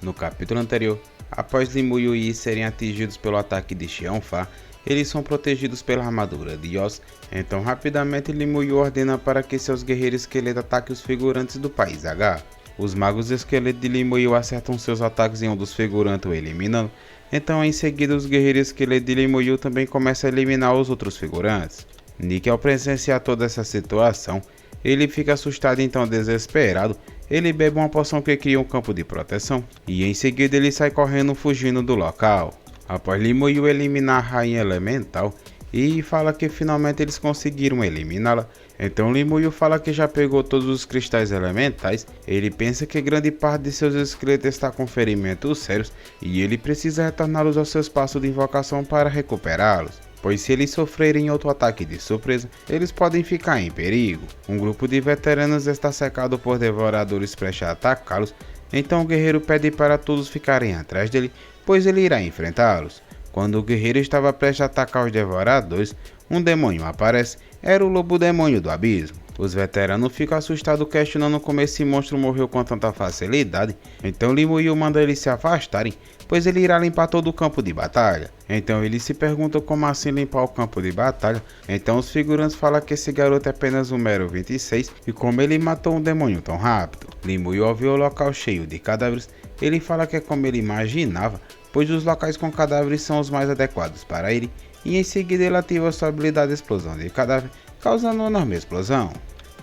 No capítulo anterior, após Lin e Yi serem atingidos pelo ataque de Xianfa, eles são protegidos pela armadura de Yoz, então rapidamente Lin ordena para que seus guerreiros esqueletos ataquem os figurantes do país H. Os magos esqueletos de Lin acertam seus ataques em um dos figurantes, o eliminando, então em seguida os guerreiros esqueletos de Lin também começam a eliminar os outros figurantes. Nick, ao presenciar toda essa situação, ele fica assustado, então desesperado, ele bebe uma poção que cria um campo de proteção, e em seguida ele sai correndo fugindo do local. Após Lin eliminar a Rainha Elemental, e fala que finalmente eles conseguiram eliminá-la, então Lin fala que já pegou todos os cristais elementais, ele pensa que grande parte de seus esqueletos está com ferimentos sérios, e ele precisa retorná-los ao seu espaço de invocação para recuperá-los. Pois se eles sofrerem outro ataque de surpresa, eles podem ficar em perigo. Um grupo de veteranos está cercado por devoradores prestes a atacá-los, então o guerreiro pede para todos ficarem atrás dele, pois ele irá enfrentá-los. Quando o guerreiro estava prestes a atacar os devoradores, um demônio aparece, era o lobo demônio do abismo. Os veteranos ficam assustados questionando como esse monstro morreu com tanta facilidade, então Lin manda eles se afastarem, pois ele irá limpar todo o campo de batalha. Então eles se perguntam como assim limpar o campo de batalha, então os figurantes falam que esse garoto é apenas um mero 26 e como ele matou um demônio tão rápido. Lin ao ver o local cheio de cadáveres, ele fala que é como ele imaginava, pois os locais com cadáveres são os mais adequados para ele, e em seguida ele ativa sua habilidade de explosão de cadáver, causando uma enorme explosão.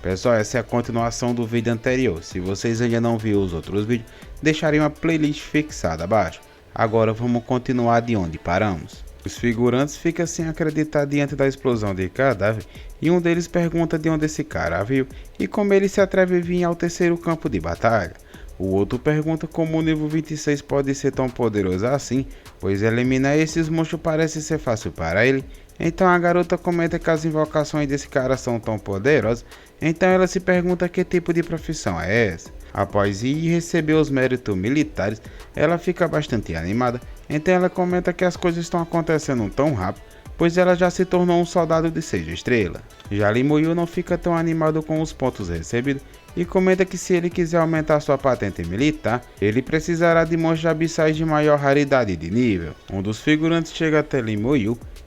Pessoal, essa é a continuação do vídeo anterior. Se vocês ainda não viram os outros vídeos, deixarei uma playlist fixada abaixo. Agora vamos continuar de onde paramos. Os figurantes ficam sem acreditar diante da explosão de cadáver e um deles pergunta de onde esse cara veio e como ele se atreve a vir ao terceiro campo de batalha. O outro pergunta como o nível 26 pode ser tão poderoso assim, pois eliminar esses monstros parece ser fácil para ele. Então a garota comenta que as invocações desse cara são tão poderosas, então ela se pergunta que tipo de profissão é essa. Após ir receber os méritos militares, ela fica bastante animada, então ela comenta que as coisas estão acontecendo tão rápido, pois ela já se tornou um soldado de 6 estrelas. Já Lin não fica tão animado com os pontos recebidos e comenta que se ele quiser aumentar sua patente militar, ele precisará de monstros abissais de maior raridade de nível. Um dos figurantes chega até Lin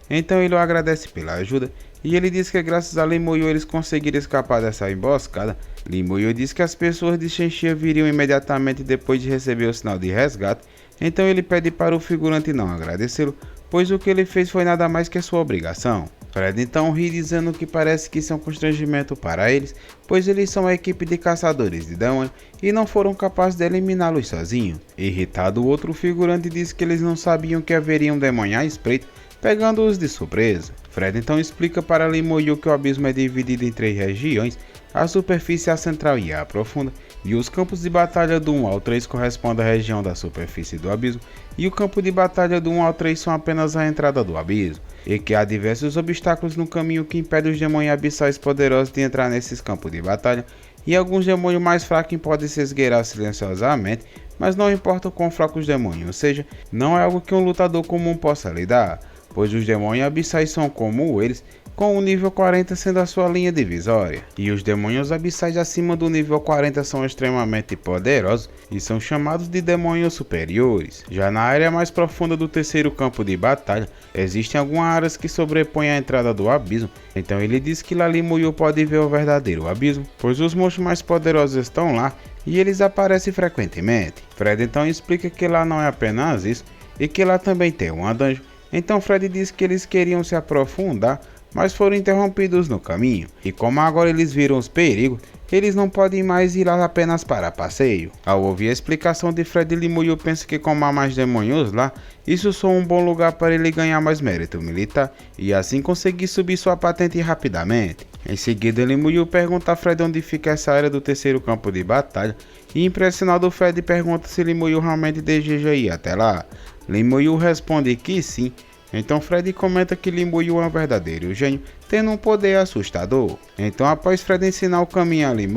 então ele o agradece pela ajuda e ele diz que graças a Lin eles conseguiram escapar dessa emboscada. Lin diz que as pessoas de Shenxia viriam imediatamente depois de receber o sinal de resgate, então ele pede para o figurante não agradecê-lo, pois o que ele fez foi nada mais que sua obrigação. Fred então ri dizendo que parece que isso é um constrangimento para eles, pois eles são a equipe de caçadores de demônios e não foram capazes de eliminá-los sozinhos. Irritado, o outro figurante diz que eles não sabiam que haveria um demônio à espreita, pegando-os de surpresa. Fred então explica para Lin que o abismo é dividido em 3 regiões, a superfície, a central e a profunda, e os campos de batalha do 1 ao 3 correspondem à região da superfície do abismo, e o campo de batalha do 1 ao 3 são apenas a entrada do abismo, e que há diversos obstáculos no caminho que impedem os demônios abissais poderosos de entrar nesses campos de batalha, e alguns demônios mais fracos podem se esgueirar silenciosamente, mas não importa o quão fracos os demônios, ou seja, não é algo que um lutador comum possa lidar, pois os demônios abissais são como eles, com o nível 40 sendo a sua linha divisória, e os demônios abissais acima do nível 40 são extremamente poderosos e são chamados de demônios superiores. Já na área mais profunda do terceiro campo de batalha, existem algumas áreas que sobrepõem a entrada do abismo, então ele diz que lá Lin pode ver o verdadeiro abismo, pois os monstros mais poderosos estão lá e eles aparecem frequentemente. Fred então explica que lá não é apenas isso, e que lá também tem uma dungeon, então Fred diz que eles queriam se aprofundar, mas foram interrompidos no caminho, e como agora eles viram os perigos, eles não podem mais ir lá apenas para passeio. Ao ouvir a explicação de Fred, Lin pensa que como há mais demônios lá, isso só um bom lugar para ele ganhar mais mérito militar, e assim conseguir subir sua patente rapidamente. Em seguida, Lin pergunta a Fred onde fica essa área do terceiro campo de batalha, e impressionado Fred pergunta se Lin realmente deseja ir até lá. Lin responde que sim. Então Fred comenta que Lin é um verdadeiro gênio, tendo um poder assustador. Então após Fred ensinar o caminho a Lin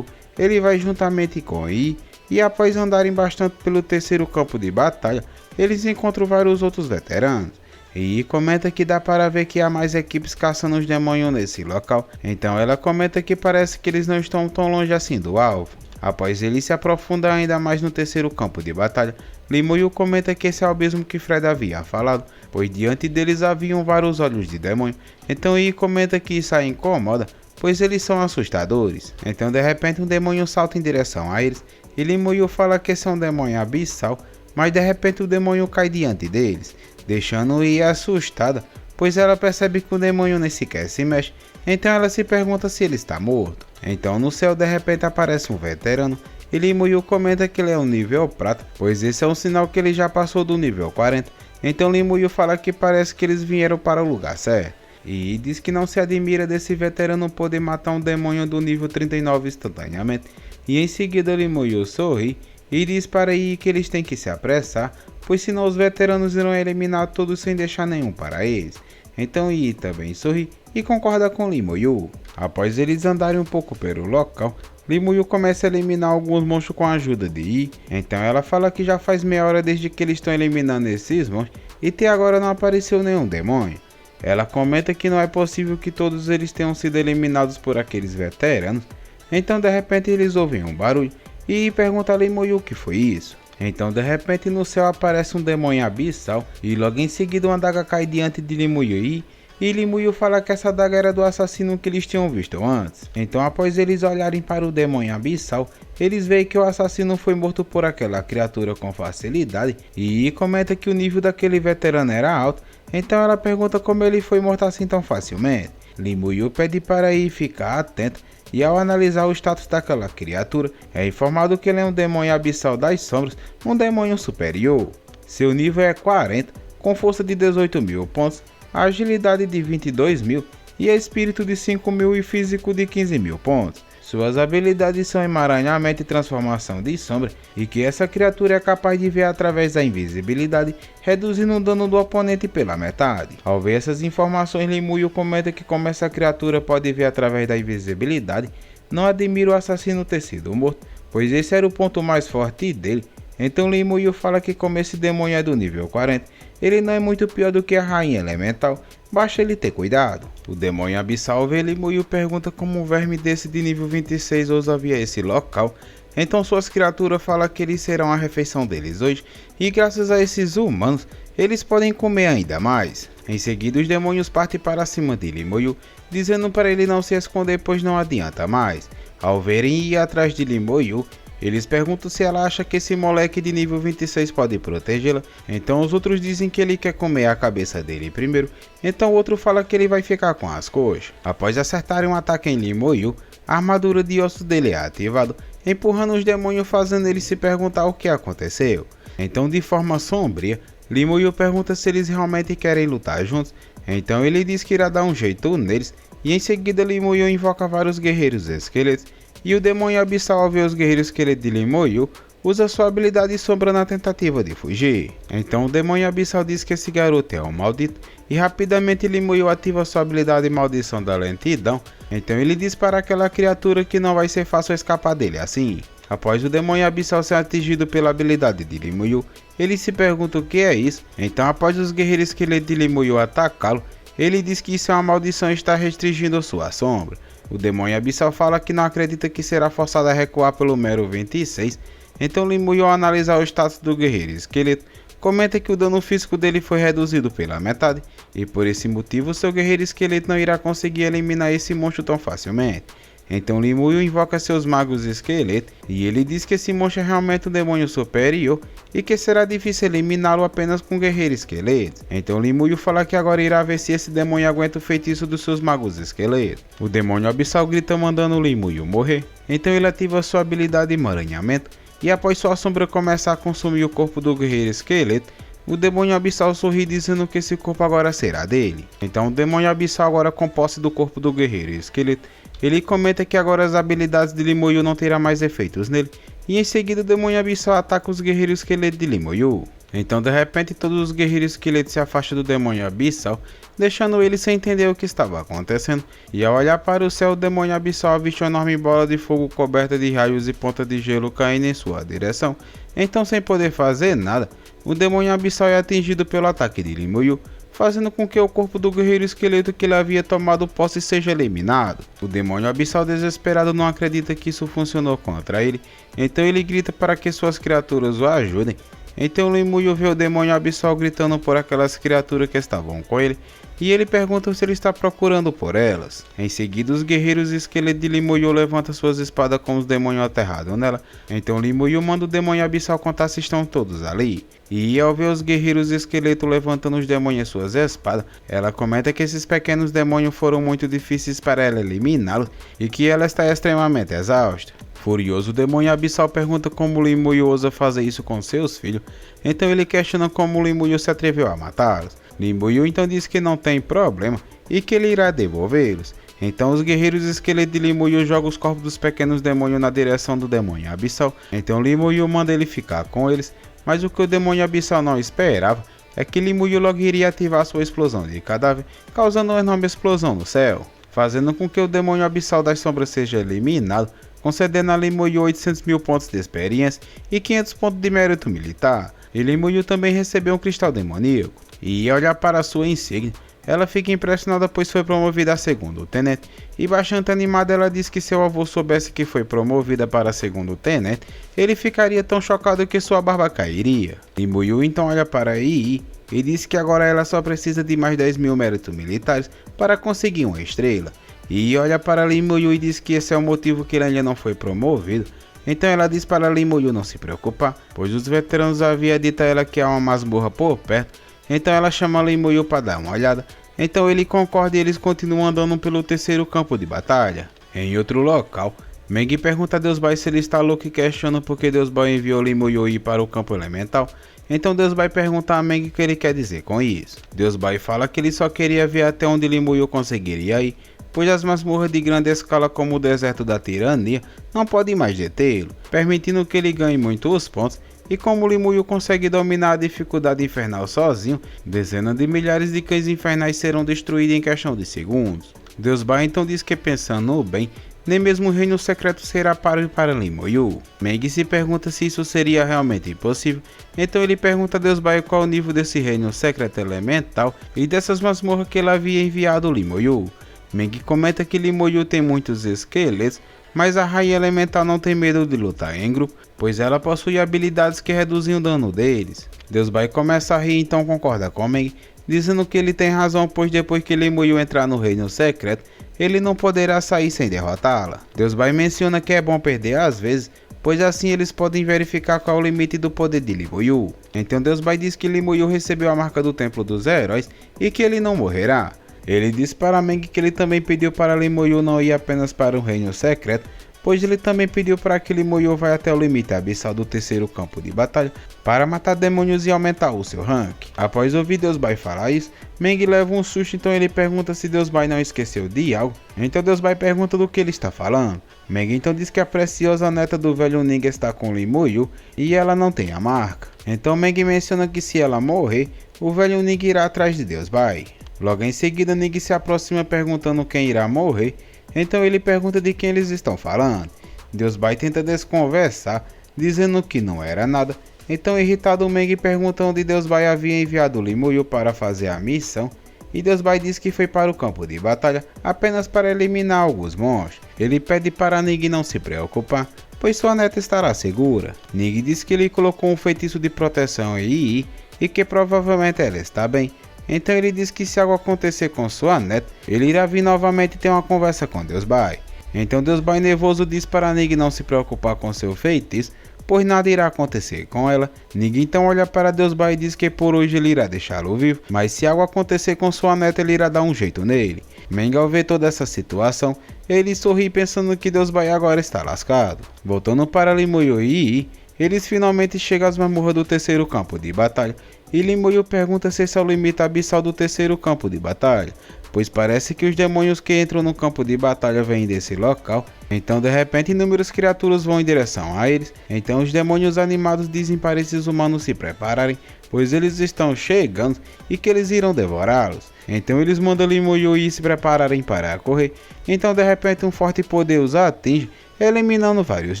ele vai juntamente com Yi, e após andarem bastante pelo terceiro campo de batalha, eles encontram vários outros veteranos. E comenta que dá para ver que há mais equipes caçando os demônios nesse local, então ela comenta que parece que eles não estão tão longe assim do alvo. Após ele se aprofundar ainda mais no terceiro campo de batalha, Limuru comenta que esse é o mesmo que Fred havia falado, pois diante deles haviam vários olhos de demônio. Então Yi comenta que isso a incomoda, pois eles são assustadores. Então de repente um demônio salta em direção a eles, e Limuru fala que esse é um demônio abissal, mas de repente o demônio cai diante deles, deixando Yi assustada, pois ela percebe que o demônio nem sequer se mexe. Então ela se pergunta se ele está morto. Então no céu de repente aparece um veterano, e Limuru comenta que ele é um nível prata, pois esse é um sinal que ele já passou do nível 40. Então Limuru fala que parece que eles vieram para o lugar certo, e diz que não se admira desse veterano poder matar um demônio do nível 39 instantaneamente. E em seguida Limuru sorri e diz para Yi que eles têm que se apressar, pois senão os veteranos irão eliminar todos sem deixar nenhum para eles. Então Yi também sorri e concorda com Limuru. Após eles andarem um pouco pelo local, Limuru começa a eliminar alguns monstros com a ajuda de Yi. Então ela fala que já faz meia hora desde que eles estão eliminando esses monstros e até agora não apareceu nenhum demônio. Ela comenta que não é possível que todos eles tenham sido eliminados por aqueles veteranos. Então de repente eles ouvem um barulho e perguntam a Limuru o que foi isso. Então de repente no céu aparece um demônio abissal e logo em seguida uma adaga cai diante de Limuru e Limuru fala que essa adaga era do assassino que eles tinham visto antes. Então após eles olharem para o demônio abissal, eles veem que o assassino foi morto por aquela criatura com facilidade e comenta que o nível daquele veterano era alto. Então ela pergunta como ele foi morto assim tão facilmente. Limuru pede para Yi ficar atento e ao analisar o status daquela criatura, é informado que ele é um demônio abissal das sombras, um demônio superior. Seu nível é 40, com força de 18.000 pontos, agilidade de 22.000 e espírito de 5.000 e físico de 15.000 pontos. Suas habilidades são emaranhamento e transformação de sombra, e que essa criatura é capaz de ver através da invisibilidade, reduzindo o dano do oponente pela metade. Ao ver essas informações, Limuru comenta que como essa criatura pode ver através da invisibilidade, não admira o assassino ter sido morto, pois esse era o ponto mais forte dele. Então Limuru fala que como esse demônio é do nível 40, ele não é muito pior do que a rainha elemental, basta ele ter cuidado. O demônio abissal vê Limuru e pergunta como um verme desse de nível 26 ousa vir a esse local. Então suas criaturas falam que eles serão a refeição deles hoje, e graças a esses humanos, eles podem comer ainda mais. Em seguida os demônios partem para cima de Limuru, dizendo para ele não se esconder pois não adianta mais. Ao verem ir atrás de Limuru, eles perguntam se ela acha que esse moleque de nível 26 pode protegê-la. Então os outros dizem que ele quer comer a cabeça dele primeiro. Então o outro fala que ele vai ficar com as coxas. Após acertarem um ataque em Limuru, a armadura de ossos dele é ativada, empurrando os demônios, fazendo eles se perguntar o que aconteceu. Então de forma sombria, Limuru pergunta se eles realmente querem lutar juntos. Então ele diz que irá dar um jeito neles, e em seguida Limuru invoca vários guerreiros esqueletos. E o demônio abissal, ao ver os guerreiros esqueletos de Limuru, usa sua habilidade sombra na tentativa de fugir. Então o demônio abissal diz que esse garoto é um maldito, e rapidamente Limuru ativa sua habilidade maldição da lentidão. Então ele diz para aquela criatura que não vai ser fácil escapar dele assim. Após o demônio abissal ser atingido pela habilidade de Limuru, ele se pergunta o que é isso. Então após os guerreiros esqueletos de Limuru atacá-lo, ele diz que isso é uma maldição e está restringindo sua sombra. O demônio abissal fala que não acredita que será forçado a recuar pelo mero 26, então Limuru, ao analisar o status do guerreiro esqueleto, comenta que o dano físico dele foi reduzido pela metade, e por esse motivo seu guerreiro esqueleto não irá conseguir eliminar esse monstro tão facilmente. Então Limuru invoca seus magos esqueletos, e ele diz que esse monstro é realmente um demônio superior, e que será difícil eliminá-lo apenas com guerreiros esqueletos. Então Limuru fala que agora irá ver se esse demônio aguenta o feitiço dos seus magos esqueletos. O demônio abissal grita mandando Limuru morrer, então ele ativa sua habilidade emaranhamento, e após sua sombra começar a consumir o corpo do guerreiro esqueleto, o demônio abissal sorri dizendo que esse corpo agora será dele. Então o demônio abissal, agora com posse do corpo do guerreiro esqueleto, ele comenta que agora as habilidades de Limuru não terão mais efeitos nele, e em seguida o demônio abissal ataca os guerreiros esqueletos de Limuru. Então de repente todos os guerreiros esqueletos se afastam do demônio abissal, deixando ele sem entender o que estava acontecendo, e ao olhar para o céu, o demônio abissal avista uma enorme bola de fogo coberta de raios e pontas de gelo caindo em sua direção. Então sem poder fazer nada, o demônio abissal é atingido pelo ataque de Limuru, fazendo com que o corpo do guerreiro esqueleto que ele havia tomado posse seja eliminado. O demônio abissal desesperado não acredita que isso funcionou contra ele, então ele grita para que suas criaturas o ajudem. Então Lemuel vê o demônio abissal gritando por aquelas criaturas que estavam com ele, e ele pergunta se ele está procurando por elas. Em seguida, os guerreiros esqueletos de Lemuel levantam suas espadas com os demônios aterrados nela. Então Lemuel manda o demônio abissal contar se estão todos ali. E ao ver os guerreiros esqueletos levantando os demônios suas espadas, ela comenta que esses pequenos demônios foram muito difíceis para ela eliminá-los e que ela está extremamente exausta. Furioso, o demônio abissal pergunta como Lemuel ousa fazer isso com seus filhos, então ele questiona como Lemuel se atreveu a matá-los. Lemuel então diz que não tem problema e que ele irá devolvê-los. Então os guerreiros esqueletos de Lemuel jogam os corpos dos pequenos demônios na direção do demônio abissal, então Lemuel manda ele ficar com eles, mas o que o demônio abissal não esperava é que Lemuel logo iria ativar sua explosão de cadáver, causando uma enorme explosão no céu, fazendo com que o demônio abissal das sombras seja eliminado, concedendo a Lemuel 800 mil pontos de experiência e 500 pontos de mérito militar. E Lemuel também recebeu um cristal demoníaco. E ao olhar para sua insígnia, ela fica impressionada pois foi promovida a segundo tenente, e bastante animada ela diz que se seu avô soubesse que foi promovida para segundo tenente, ele ficaria tão chocado que sua barba cairia. Lemuel então olha para Yi e diz que agora ela só precisa de mais 10 mil méritos militares para conseguir uma estrela. E olha para Lemuel e diz que esse é o motivo que ele ainda não foi promovido. Então ela diz para Lemuel não se preocupar, pois os veteranos haviam dito a ela que há uma masmorra por perto. Então ela chama Lemuel para dar uma olhada. Então ele concorda e eles continuam andando pelo terceiro campo de batalha. Em outro local, Meng pergunta a Deus Bai se ele está louco e questiona por que Deus Bai enviou Lemuel ir para o campo elemental. Então Deus Bai pergunta a Meng o que ele quer dizer com isso. Deus Bai fala que ele só queria ver até onde Lemuel conseguiria ir, pois as masmorras de grande escala como o deserto da tirania não podem mais detê-lo, permitindo que ele ganhe muitos pontos, e como Lemuel consegue dominar a dificuldade infernal sozinho, dezenas de milhares de cães infernais serão destruídos em questão de segundos. Deus Bai então diz que pensando bem, nem mesmo o reino secreto será para Lemuel. Meng se pergunta se isso seria realmente impossível, então ele pergunta a Deus Bai qual o nível desse reino secreto elemental e dessas masmorras que ele havia enviado Lemuel. Meng comenta que Lemuel tem muitos esqueletos, mas a rainha elemental não tem medo de lutar em grupo, pois ela possui habilidades que reduzem o dano deles. Deus Bai começa a rir e então concorda com Meng, dizendo que ele tem razão, pois depois que Lemuel entrar no reino secreto, ele não poderá sair sem derrotá-la. Deus Bai menciona que é bom perder às vezes, pois assim eles podem verificar qual é o limite do poder de Lemuel. Então Deus Bai diz que Lemuel recebeu a marca do Templo dos Heróis e que ele não morrerá. Ele diz para Meng que ele também pediu para Lemuel não ir apenas para o reino secreto, pois ele também pediu para que Lemuel vá até o limite abissal do terceiro campo de batalha para matar demônios e aumentar o seu rank. Após ouvir Deus Bai falar isso, Meng leva um susto, então ele pergunta se Deus Bai não esqueceu de algo. Então Deus Bai pergunta do que ele está falando. Meng então diz que a preciosa neta do velho Ning está com Lemuel e ela não tem a marca. Então Meng menciona que se ela morrer, o velho Ning irá atrás de Deus Bai. Logo em seguida, Ning se aproxima perguntando quem irá morrer, então ele pergunta de quem eles estão falando. Deus Bai tenta desconversar, dizendo que não era nada, então irritado Meng pergunta onde Deus Bai havia enviado Lemuel para fazer a missão, e Deus Bai diz que foi para o campo de batalha apenas para eliminar alguns monstros. Ele pede para Ning não se preocupar, pois sua neta estará segura. Ning diz que ele colocou um feitiço de proteção em Yi e que provavelmente ela está bem. Então ele diz que se algo acontecer com sua neta, ele irá vir novamente ter uma conversa com Deus Bai. Então Deus Bai nervoso diz para Ning não se preocupar com seu feitiço, pois nada irá acontecer com ela. Ning então olha para Deus Bai e diz que por hoje ele irá deixá-lo vivo, mas se algo acontecer com sua neta ele irá dar um jeito nele. Meng ao ver toda essa situação, ele sorri pensando que Deus Bai agora está lascado. Voltando para Lemuel e Yi, eles finalmente chegam às masmorras do terceiro campo de batalha, e Lemuel pergunta se esse é o limite abissal do terceiro campo de batalha, pois parece que os demônios que entram no campo de batalha vêm desse local. Então de repente inúmeras criaturas vão em direção a eles, então os demônios animados dizem para esses humanos se prepararem, pois eles estão chegando e que eles irão devorá-los. Então eles mandam Lemuel e Yi se prepararem para correr, então de repente um forte poder os atinge, eliminando vários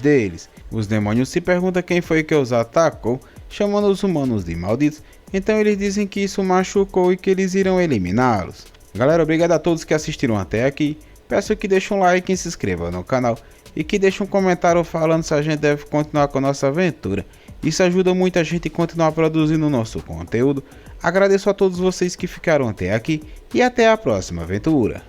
deles. Os demônios se perguntam quem foi que os atacou, chamando os humanos de malditos, Então eles dizem que isso machucou e que eles irão eliminá-los. Galera, obrigado a todos que assistiram até aqui. Peço que deixem um like e se inscrevam no canal. E que deixem um comentário falando se a gente deve continuar com a nossa aventura. Isso ajuda muito a gente a continuar produzindo o nosso conteúdo. Agradeço a todos vocês que ficaram até aqui. E até a próxima aventura.